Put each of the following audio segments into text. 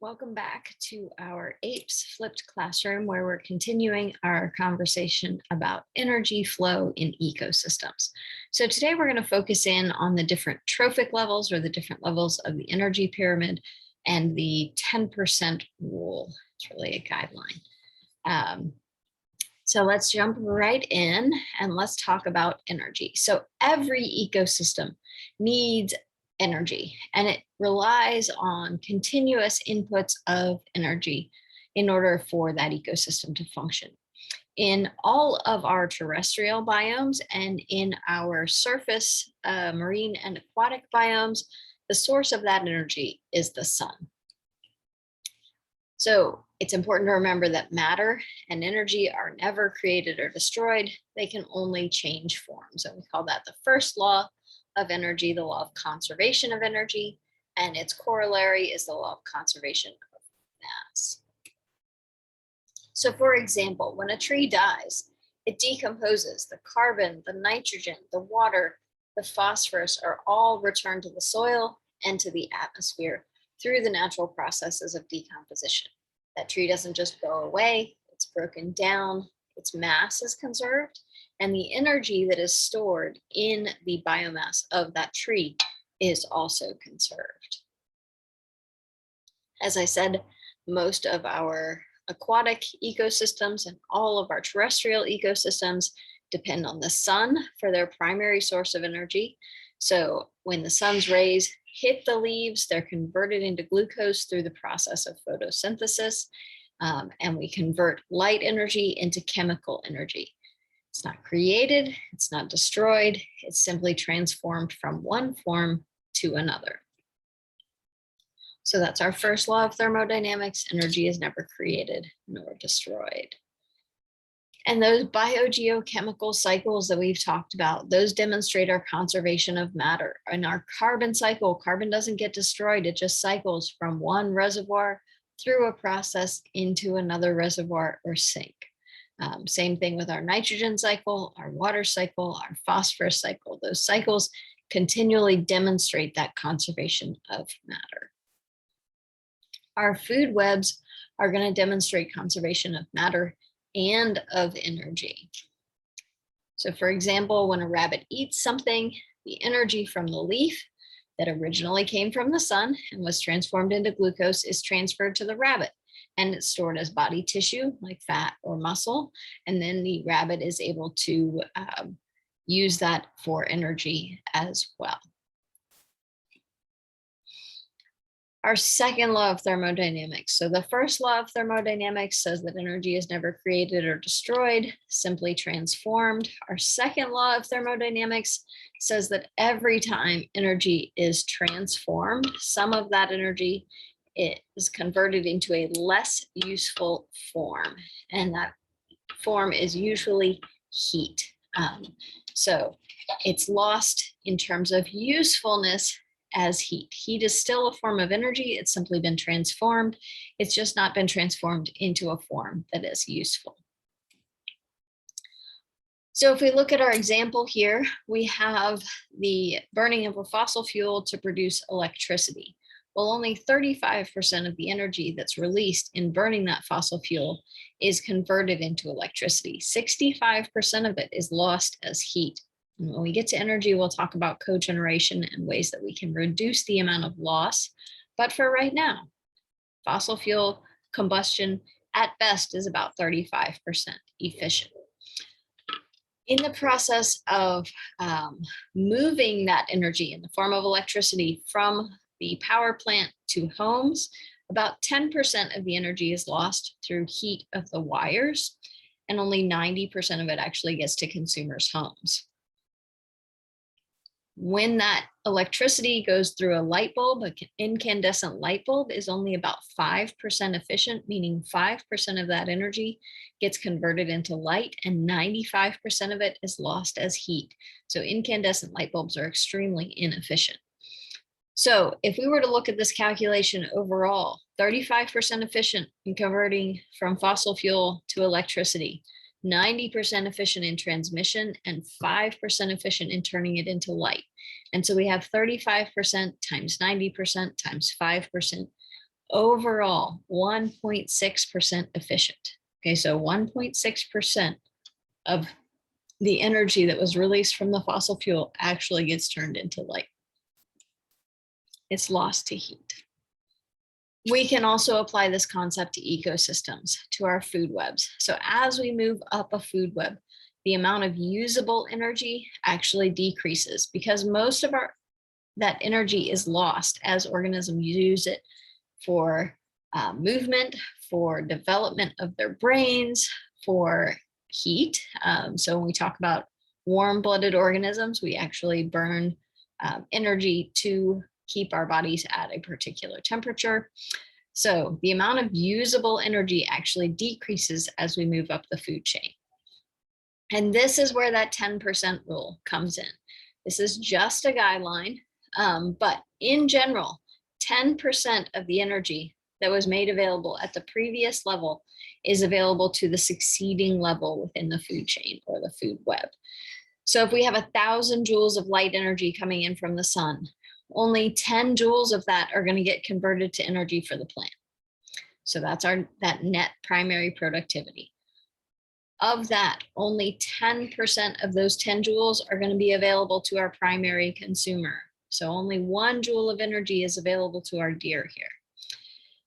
Welcome back to our APES flipped classroom, where we're continuing our conversation about energy flow in ecosystems. So today we're going to focus in on the different trophic levels, or the different levels of the energy pyramid, and the 10% rule. It's really a guideline. So let's jump right in and let's talk about energy. So every ecosystem needs energy, and it relies on continuous inputs of energy in order for that ecosystem to function. In all of our terrestrial biomes and in our surface marine and aquatic biomes, the source of that energy is the sun. So it's important to remember that matter and energy are never created or destroyed. They can only change forms. And we call that the first law of energy, the law of conservation of energy. And its corollary is the law of conservation of mass. So for example, when a tree dies, it decomposes. The carbon, the nitrogen, the water, the phosphorus are all returned to the soil and to the atmosphere through the natural processes of decomposition. That tree doesn't just go away, it's broken down, its mass is conserved, and the energy that is stored in the biomass of that tree is also conserved. As I said, most of our aquatic ecosystems and all of our terrestrial ecosystems depend on the sun for their primary source of energy. So when the sun's rays hit the leaves, they're converted into glucose through the process of photosynthesis, and we convert light energy into chemical energy. It's not created, it's not destroyed, it's simply transformed from one form to another. So that's our first law of thermodynamics. Energy is never created nor destroyed. And those biogeochemical cycles that we've talked about, those demonstrate our conservation of matter. In our carbon cycle, carbon doesn't get destroyed, it just cycles from one reservoir through a process into another reservoir or sink. Same thing with our nitrogen cycle, our water cycle, our phosphorus cycle. Those cycles continually demonstrate that conservation of matter. Our food webs are going to demonstrate conservation of matter and of energy. So for example, when a rabbit eats something, the energy from the leaf that originally came from the sun and was transformed into glucose is transferred to the rabbit, and it's stored as body tissue like fat or muscle. And then the rabbit is able to use that for energy as well. Our second law of thermodynamics. So the first law of thermodynamics says that energy is never created or destroyed, simply transformed. Our second law of thermodynamics says that every time energy is transformed, some of that energy is converted into a less useful form, and that form is usually heat. So it's lost in terms of usefulness as heat. Heat is still a form of energy. It's simply been transformed. It's just not been transformed into a form that is useful. So if we look at our example here, we have the burning of a fossil fuel to produce electricity. Well, only 35% of the energy that's released in burning that fossil fuel is converted into electricity. 65% of it is lost as heat. And when we get to energy, we'll talk about cogeneration and ways that we can reduce the amount of loss. But for right now, fossil fuel combustion at best is about 35% efficient. In the process of moving that energy in the form of electricity from the power plant to homes, about 10% of the energy is lost through heat of the wires, and only 90% of it actually gets to consumers' homes. When that electricity goes through a light bulb, an incandescent light bulb is only about 5% efficient, meaning 5% of that energy gets converted into light and 95% of it is lost as heat. So incandescent light bulbs are extremely inefficient. So if we were to look at this calculation overall, 35% efficient in converting from fossil fuel to electricity, 90% efficient in transmission, and 5% efficient in turning it into light. And so we have 35% times 90% times 5% overall 1.6% efficient. Okay, so 1.6% of the energy that was released from the fossil fuel actually gets turned into light. It's lost to heat. We can also apply this concept to ecosystems, to our food webs. So as we move up a food web, the amount of usable energy actually decreases because most of that energy is lost as organisms use it for movement, for development of their brains, for heat. So when we talk about warm-blooded organisms, we actually burn energy to keep our bodies at a particular temperature. So the amount of usable energy actually decreases as we move up the food chain. And this is where that 10% rule comes in. This is just a guideline, but in general, 10% of the energy that was made available at the previous level is available to the succeeding level within the food chain or the food web. So if we have 1,000 joules of light energy coming in from the sun, only 10 joules of that are going to get converted to energy for the plant. So that's that net primary productivity. Of that, only 10% of those 10 joules are going to be available to our primary consumer. So only 1 joule of energy is available to our deer here.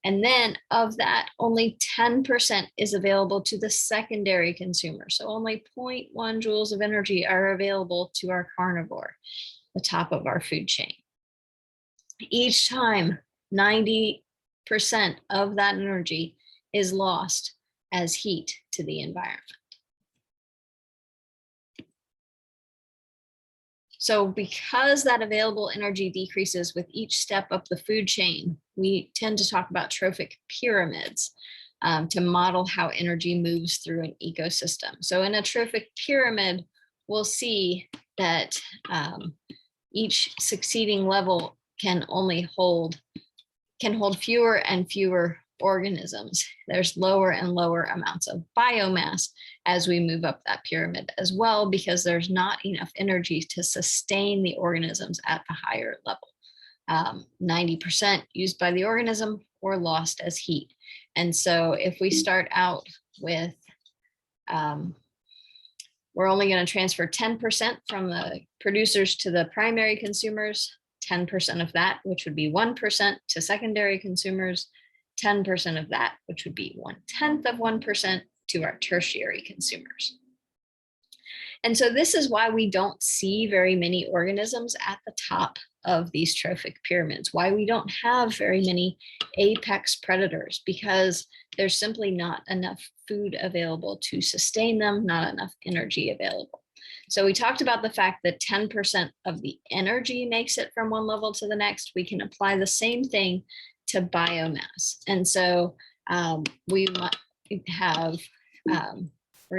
And then of that, only 10% is available to the secondary consumer. So only 0.1 joules of energy are available to our carnivore, the top of our food chain. Each time, 90% of that energy is lost as heat to the environment. So because that available energy decreases with each step up the food chain, we tend to talk about trophic pyramids to model how energy moves through an ecosystem. So in a trophic pyramid, we'll see that each succeeding level can hold fewer and fewer organisms. There's lower and lower amounts of biomass as we move up that pyramid as well, because there's not enough energy to sustain the organisms at the higher level. 90% used by the organism or lost as heat. And so if we start out with, we're only going to transfer 10% from the producers to the primary consumers, 10% of that, which would be 1% to secondary consumers, 10% of that, which would be 1/10 of 1% to our tertiary consumers. And so this is why we don't see very many organisms at the top of these trophic pyramids, why we don't have very many apex predators, because there's simply not enough food available to sustain them, not enough energy available. So we talked about the fact that 10% of the energy makes it from one level to the next. We can apply the same thing to biomass. And so we're going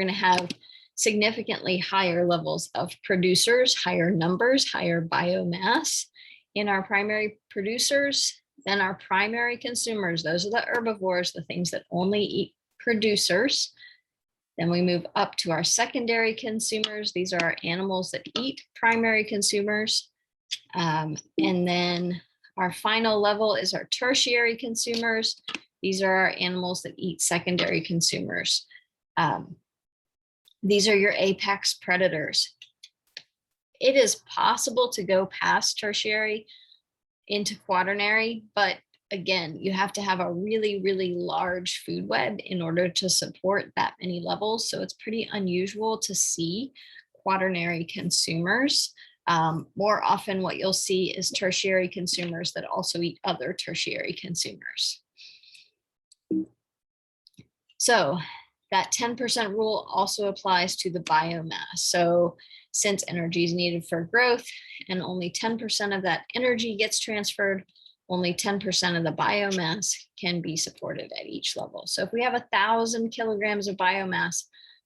to have significantly higher levels of producers, higher numbers, higher biomass in our primary producers than our primary consumers. Those are the herbivores, the things that only eat producers. Then we move up to our secondary consumers. These are our animals that eat primary consumers. And then our final level is our tertiary consumers. These are our animals that eat secondary consumers. These are your apex predators. It is possible to go past tertiary into quaternary, but again, you have to have a really, really large food web in order to support that many levels. So it's pretty unusual to see quaternary consumers. More often what you'll see is tertiary consumers that also eat other tertiary consumers. So that 10% rule also applies to the biomass. So since energy is needed for growth and only 10% of that energy gets transferred, only 10% of the biomass can be supported at each level. So if we have 1,000 kilograms of biomass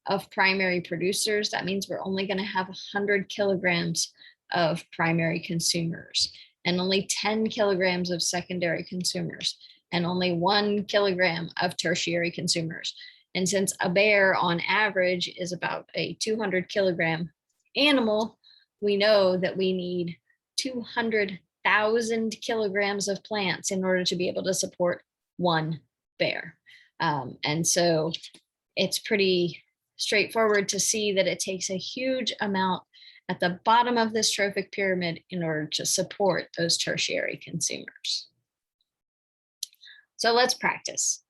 of primary producers, that means we're only going to have 100 kilograms of primary consumers and only 10 kilograms of secondary consumers and only 1 kilogram of tertiary consumers. And since a bear on average is about a 200 kilogram animal, we know that we need 200,000 kilograms of plants in order to be able to support one bear. And so it's pretty straightforward to see that it takes a huge amount at the bottom of this trophic pyramid in order to support those tertiary consumers. So let's practice.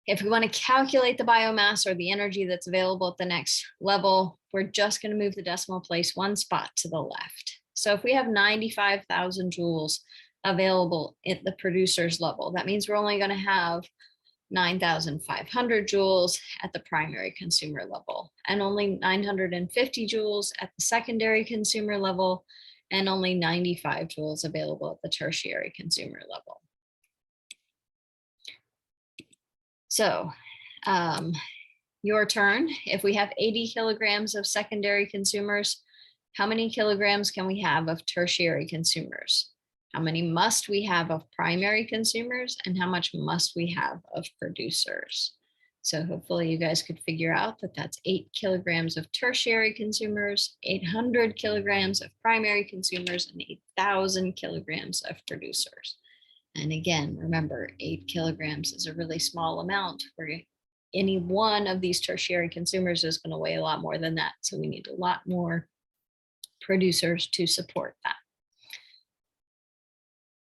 If we want to calculate the biomass or the energy that's available at the next level, we're just going to move the decimal place one spot to the left. So if we have 95,000 joules available at the producer's level, that means we're only going to have 9,500 joules at the primary consumer level, and only 950 joules at the secondary consumer level, and only 95 joules available at the tertiary consumer level. So your turn. If we have 80 kilograms of secondary consumers, how many kilograms can we have of tertiary consumers? How many must we have of primary consumers, and how much must we have of producers? So hopefully you guys could figure out that that's 8 kilograms of tertiary consumers, 800 kilograms of primary consumers, and 8,000 kilograms of producers. And again, remember, 8 kilograms is a really small amount, where any one of these tertiary consumers is going to weigh a lot more than that. So we need a lot more producers to support that.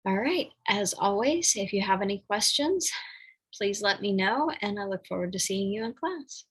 All right, as always, if you have any questions, please let me know, and I look forward to seeing you in class.